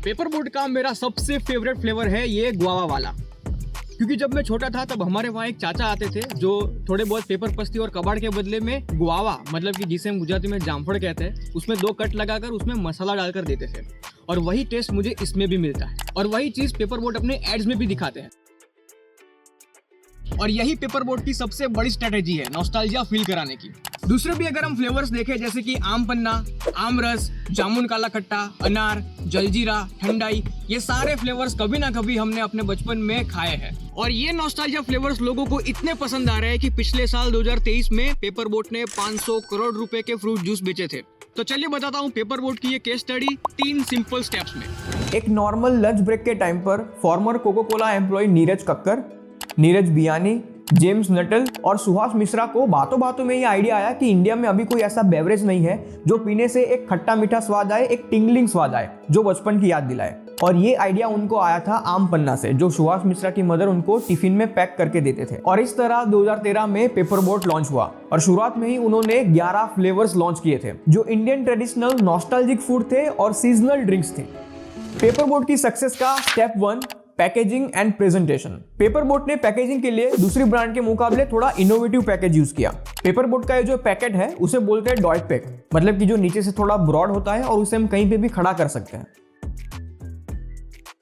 Paper boat का मेरा सबसे फेवरेट फ्लेवर है ये गुआवा वाला, क्योंकि जब मैं छोटा था तब हमारे वहाँ एक चाचा आते थे जो थोड़े बहुत पेपर पस्ती और कबाड़ के बदले में गुआवा, मतलब कि जिसे हम गुजराती में जामफड़ कहते हैं, उसमें 2 कट लगाकर उसमें मसाला डालकर देते थे। और वही टेस्ट मुझे इसमें भी मिलता है और वही चीज़ पेपर बोट अपने एड्स में भी दिखाते हैं। और यही पेपर बोट की सबसे बड़ी स्ट्रेटेजी है नॉस्टैल्जिया फील कराने की। दूसरे भी अगर हम फ्लेवर्स देखें जैसे कि आम पन्ना, आम रस, जामुन काला खट्टा, अनार, जलजीरा, ठंडाई, ये सारे फ्लेवर्स कभी ना कभी हमने अपने बचपन में खाए हैं। और ये नॉस्टैल्जिया फ्लेवर्स लोगों को इतने पसंद आ रहे हैं कि पिछले साल 2023 में पेपर बोट ने 500 करोड़ रुपए के फ्रूट जूस बेचे थे। तो चलिए बताता हूँ पेपर बोट की ये केस स्टडी 3 सिंपल स्टेप्स में। एक नॉर्मल लंच ब्रेक के टाइम पर former Coca Cola employee Neeraj Kakkar, Neeraj Biyani, James Nuttall और सुहास मिश्रा को बातों बातों में ये आइडिया आया कि इंडिया में अभी कोई ऐसा बेवरेज नहीं है जो पीने से एक खट्टा मीठा स्वाद आए, एक टिंगलिंग स्वाद आए जो बचपन की याद दिलाए। और ये आइडिया उनको आया था आम पन्ना से, जो सुहास मिश्रा की मदर उनको टिफिन में पैक करके देते थे। और इस तरह 2013 में पेपर बोट लॉन्च हुआ और शुरुआत में ही उन्होंने 11 फ्लेवर्स लॉन्च किए थे जो इंडियन ट्रेडिशनल नॉस्टैल्जिक फूड थे और सीजनल ड्रिंक्स थे। पेपर बोट की सक्सेस का step 1, packaging and presentation. Paper boat ने पैकेजिंग के लिए दूसरी ब्रांड के मुकाबले थोड़ा इनोवेटिव पैकेज यूज किया। पेपर बोट का ये जो पैकेट है उसे बोलते हैं डॉट पैक, मतलब कि जो नीचे से थोड़ा ब्रॉड होता है और उसे हम कहीं पे भी खड़ा कर सकते हैं।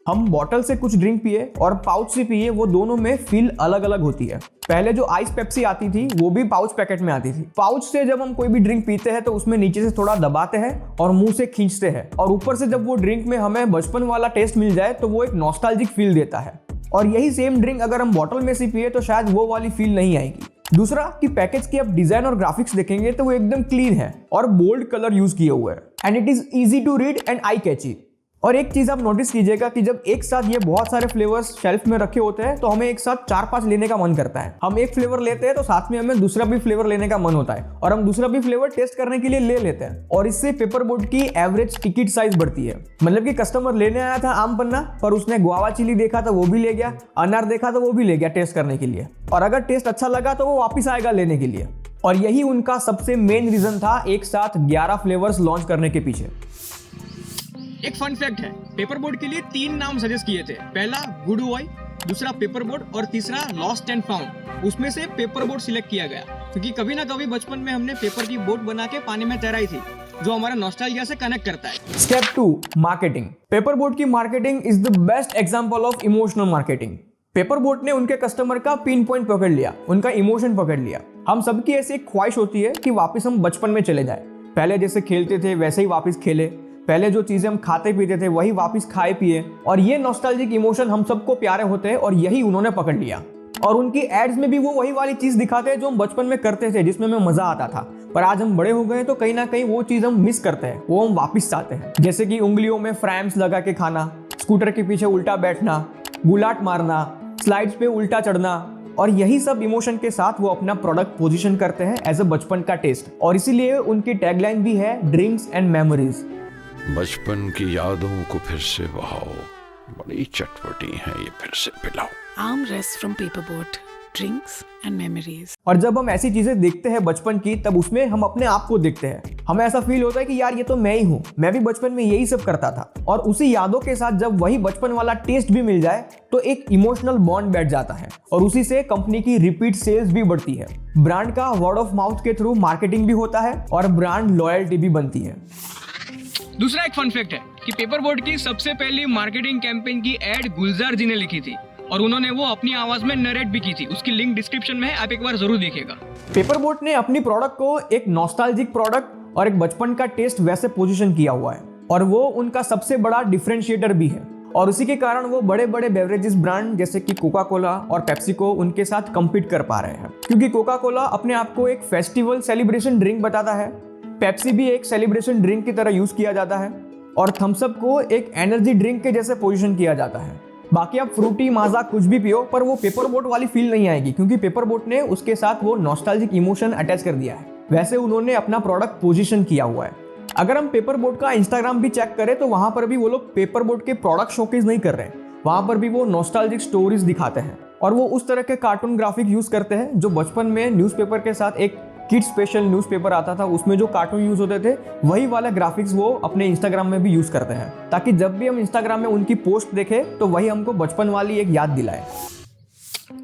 हम बॉटल से कुछ ड्रिंक पिए और पाउच से पिए, वो दोनों में फील अलग अलग होती है। पहले जो आइस पेप्सी आती थी वो भी पाउच पैकेट में आती थी। पाउच से जब हम कोई भी ड्रिंक पीते हैं तो उसमें नीचे से थोड़ा दबाते हैं और मुंह से खींचते हैं, और ऊपर से जब वो ड्रिंक में हमें बचपन वाला टेस्ट मिल जाए तो वो एक नॉस्टैल्जिक फील देता है। और यही सेम ड्रिंक अगर हम बॉटल में से पिए तो शायद वो वाली फील नहीं आएगी। दूसरा कि पैकेज की आप डिजाइन और ग्राफिक्स देखेंगे तो वो एकदम क्लीन है और बोल्ड कलर यूज किए हुए हैं and it is easy to read and I catchy. और एक चीज आप नोटिस कीजिएगा कि जब एक साथ ये बहुत सारे फ्लेवर्स शेल्फ में रखे होते हैं तो हमें एक साथ 4-5 लेने का मन करता है। हम एक फ्लेवर लेते हैं तो साथ में हमें दूसरा भी फ्लेवर लेने का मन होता है और हम दूसरा भी फ्लेवर टेस्ट करने के लिए ले लेते हैं। और इससे पेपर बोट की एवरेज टिकट साइज बढ़ती है। मतलब कि कस्टमर लेने आया था आम पन्ना, पर उसने गुआवा चिली देखा तो वो भी ले गया, अनार देखा तो वो भी ले गया टेस्ट करने के लिए, और अगर टेस्ट अच्छा लगा तो वो वापिस आएगा लेने के लिए। और यही उनका सबसे मेन रीजन था एक साथ 11 फ्लेवर्स लॉन्च करने के पीछे। एक फन फैक्ट है, पेपर बोट के लिए 3 नाम सजेस्ट किए थे। पहला गुड बॉय, दूसरा पेपर बोट और तीसरा लॉस्ट एंड फाउंड। उसमें से पेपर बोट सिलेक्ट किया गया क्योंकि कभी ना कभी बचपन में हमने पेपर की बोट बना के पानी में तैराई थी, जो हमारा नॉस्टैल्जिया से कनेक्ट करता है। Step 2, marketing. पेपर बोट की marketing is the best example of emotional marketing. Paper boat ने उनके कस्टमर का पिन पॉइंट पकड़ लिया, उनका इमोशन पकड़ लिया। हम सबकी ऐसी एक ख्वाहिश होती है कि वापस हम बचपन में चले जाए, पहले जैसे खेलते थे वैसे ही वापस खेले, पहले जो चीजें हम खाते पीते थे वही वापस खाए पिए। और ये नॉस्टैल्जिक इमोशन हम सबको प्यारे होते हैं और यही उन्होंने पकड़ लिया। और उनकी एड्स में भी वो वही वाली चीज दिखाते हैं जो हम बचपन में करते थे, जिसमें हमें मजा आता था। पर आज हम बड़े हो गए तो कहीं ना कहीं वो चीज हम मिस करते हैं, वो हम वापस चाहते हैं। जैसे कि उंगलियों में फ्रैम्स लगा के खाना, स्कूटर के पीछे उल्टा बैठना, गुलाट मारना, स्लाइड्स पे उल्टा चढ़ना, और यही सब इमोशन के साथ वो अपना प्रोडक्ट पोजीशन करते हैं एज अ बचपन का टेस्ट। और इसीलिए उनकी टैगलाइन भी है ड्रिंक्स एंड मेमोरीज। बचपन की यादों को फिर से बहाओ, बड़ी चटपटी है ये, फिर से पिलाओ। आम रस from paper boat, drinks and memories. और जब हम ऐसी चीजें देखते हैं बचपन की, तब उसमें हम अपने आप को देखते हैं। हमें ऐसा फील होता है कि यार ये तो मैं ही हूँ, मैं भी बचपन में यही सब करता था। और उसी यादों के साथ जब वही बचपन वाला टेस्ट भी मिल जाए तो एक इमोशनल बॉन्ड बैठ जाता है और उसी से कंपनी की रिपीट सेल्स भी बढ़ती है। ब्रांड का वर्ड ऑफ माउथ के थ्रू मार्केटिंग भी होता है और ब्रांड लॉयल्टी भी बनती है। दूसरा एक फन फैक्ट है कि पेपर बोट की सबसे पहली मार्केटिंग कैंपेन की एड गुलजार जी ने लिखी थी और उन्होंने वो अपनी आवाज में नरेट भी की थी। उसकी लिंक डिस्क्रिप्शन में है, आप एक बार जरूर देखिएगा। पेपर बोट ने अपनी प्रोडक्ट को एक नॉस्टैल्जिक प्रोडक्ट और एक बचपन का टेस्ट वैसे पोजीशन किया हुआ है और वो उनका सबसे बड़ा डिफरेंशिएटर भी है। और उसी के कारण वो बड़े बड़े बेवरेजेस ब्रांड जैसे कि कोका कोला और पेप्सी को उनके साथ कम्पीट कर पा रहे हैं, क्योंकि कोका कोला अपने आप को एक फेस्टिवल सेलिब्रेशन ड्रिंक बताता है, पेप्सी भी एक सेलिब्रेशन ड्रिंक की तरह यूज किया जाता है, और थम्स अप को एक एनर्जी ड्रिंक के जैसे पोजीशन किया जाता है। बाकी आप फ्रूटी माजा कुछ भी पियो, पर वो पेपर बोट वाली फील नहीं आएगी, क्योंकि पेपर बोट ने उसके साथ वो नॉस्टैल्जिक इमोशन अटैच कर दिया है। वैसे उन्होंने अपना प्रोडक्ट पोजीशन किया हुआ है। अगर हम पेपर बोट का इंस्टाग्राम भी चेक करें तो वहां पर भी वो लोग पेपर बोट के प्रोडक्ट शोकेस नहीं कर रहे हैं, वहां पर भी वो नॉस्टैल्जिक स्टोरीज दिखाते हैं और वो उस तरह के कार्टून ग्राफिक यूज करते हैं जो बचपन में न्यूज़पेपर के साथ एक किड्स स्पेशल न्यूज़पेपर आता था, उसमें जो कार्टून यूज होते थे वही वाला ग्राफिक्स वो अपने इंस्टाग्राम में भी यूज करते हैं, ताकि जब भी हम इंस्टाग्राम में उनकी पोस्ट देखें तो वही हमको बचपन वाली एक याद दिलाए।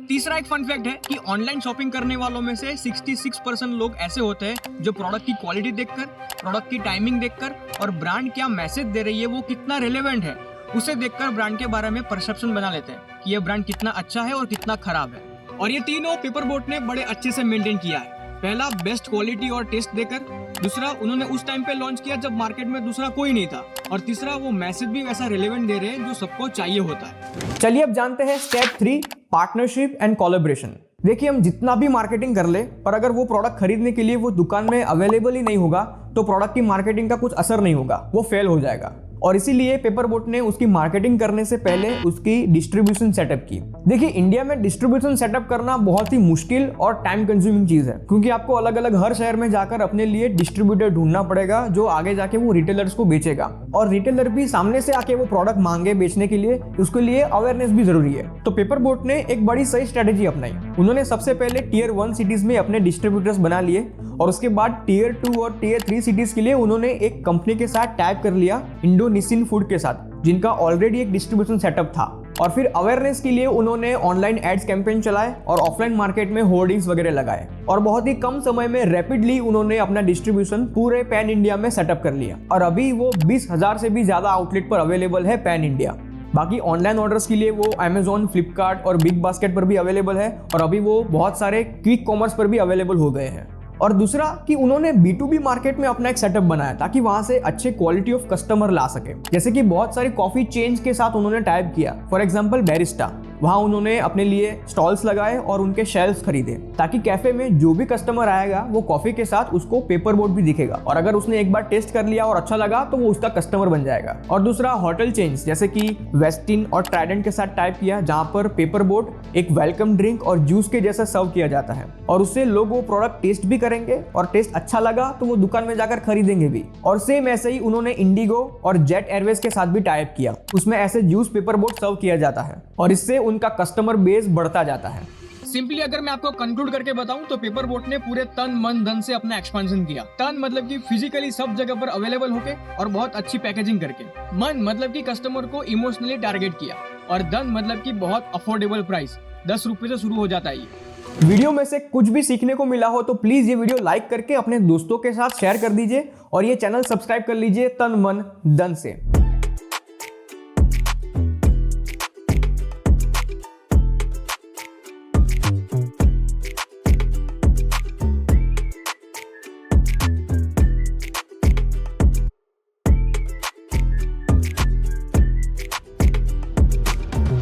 तीसरा एक फन फैक्ट है कि ऑनलाइन शॉपिंग करने वालों में से 66% लोग ऐसे होते हैं जो प्रोडक्ट की क्वालिटी देखकर, प्रोडक्ट की टाइमिंग देखकर और ब्रांड क्या मैसेज दे रही है, वो कितना रिलेवेंट है, उसे देखकर ब्रांड के बारे में परसेप्शन बना लेते हैं कि यह ब्रांड कितना अच्छा है और कितना खराब है। और ये तीनों पेपरबोट ने बड़े अच्छे से मेंटेन किया है। पहला, बेस्ट क्वालिटी और टेस्ट देकर, दूसरा, उन्होंने उस टाइम पे लॉन्च किया जब मार्केट में दूसरा कोई नहीं था, और तीसरा, वो मैसेज भी वैसा रिलेवेंट दे रहे हैं जो सबको चाहिए होता है। चलिए अब जानते हैं स्टेप 3, पार्टनरशिप एंड कोलैबोरेशन। देखिए, हम जितना भी मार्केटिंग कर ले, पर अगर वो प्रोडक्ट खरीदने के लिए वो दुकान में अवेलेबल ही नहीं होगा तो प्रोडक्ट की मार्केटिंग का कुछ असर नहीं होगा, वो फेल हो जाएगा। और इसीलिए पेपरबोट ने उसकी मार्केटिंग करने से पहले उसकी डिस्ट्रीब्यूशन सेटअप की। देखिए, इंडिया में डिस्ट्रीब्यूशन सेटअप करना बहुत ही मुश्किल और टाइम कंज्यूमिंग चीज है, क्योंकि आपको अलग अलग हर शहर में जाकर अपने लिए डिस्ट्रीब्यूटर ढूंढना पड़ेगा जो आगे जाके वो रिटेलर्स को बेचेगा, और रिटेलर भी सामने से आके वो प्रोडक्ट मांगे बेचने के लिए, उसके लिए अवेयरनेस भी जरूरी है। तो पेपरबोट ने एक बड़ी सही स्ट्रेटेजी अपनाई। उन्होंने सबसे पहले टियर 1 सिटीज में अपने डिस्ट्रीब्यूटर्स बना लिए, और उसके बाद टियर 2 और टियर 3 सिटीज के लिए उन्होंने एक कंपनी के साथ टैग कर लिया, इंडोनेशियन फूड के साथ, जिनका ऑलरेडी एक डिस्ट्रीब्यूशन सेटअप था। और फिर अवेयरनेस के लिए उन्होंने ऑनलाइन एड्स कैंपेन चलाए और ऑफलाइन मार्केट में होर्डिंग्स वगैरह लगाए, और बहुत ही कम समय में रैपिडली उन्होंने अपना डिस्ट्रीब्यूशन पूरे पैन इंडिया में सेटअप कर लिया, और अभी वो 20,000 से भी ज्यादा आउटलेट पर अवेलेबल है पैन इंडिया। बाकी ऑनलाइन ऑर्डर्स के लिए वो Amazon, फ्लिपकार्ट और बिग बास्केट पर भी अवेलेबल है, और अभी वो बहुत सारे क्विक कॉमर्स पर भी अवेलेबल हो गए हैं। और दूसरा कि उन्होंने B2B मार्केट में अपना एक सेटअप बनाया ताकि वहां से अच्छे क्वालिटी ऑफ कस्टमर ला सके। जैसे कि बहुत सारी कॉफी चेन्स के साथ उन्होंने टाइप किया, फॉर एग्जांपल बैरिस्टा, वहां उन्होंने अपने लिए स्टॉल्स लगाए और उनके शेल्फ्स खरीदे, ताकि कैफे में जो भी कस्टमर आएगा वो कॉफी के साथ उसको पेपरबोट भी दिखेगा, और अगर उसने एक बार टेस्ट कर लिया और अच्छा लगा तो वो उसका कस्टमर बन जाएगा। और दूसरा, होटल चेन्स जैसे कि वेस्टिन और ट्राइडेंट के साथ टाइप किया, जहां पर पेपरबोट एक वेलकम ड्रिंक और जूस के जैसा सर्व किया जाता है, और उससे लोग वो प्रोडक्ट टेस्ट भी करेंगे, और टेस्ट अच्छा लगा तो वो दुकान में जाकर खरीदेंगे भी। और सेम ऐसे ही उन्होंने इंडिगो और जेट एयरवेज के साथ भी टाइप किया, उसमें ऐसे जूस पेपरबोट सर्व किया जाता है, और इससे उनका कस्टमर बेस बढ़ता जाता है। सिंपली अगर मैं आपको कंक्लूड करके बताऊं तो पेपरबोट ने पूरे तन मन धन से अपना एक्सपेंशन किया। तन मतलब कि फिजिकली सब जगह पर अवेलेबल होके और बहुत अच्छी पैकेजिंग करके। मन मतलब कि कस्टमर को इमोशनली टारगेट किया, और धन मतलब कि बहुत अफोर्डेबल प्राइस, 10 रुपए से शुरू हो जाता है ये। वीडियो में से कुछ भी सीखने को मिला हो तो प्लीज ये वीडियो लाइक करके अपने दोस्तों के साथ शेयर कर दीजिए, और ये चैनल सब्सक्राइब कर लीजिए तन मन धन से।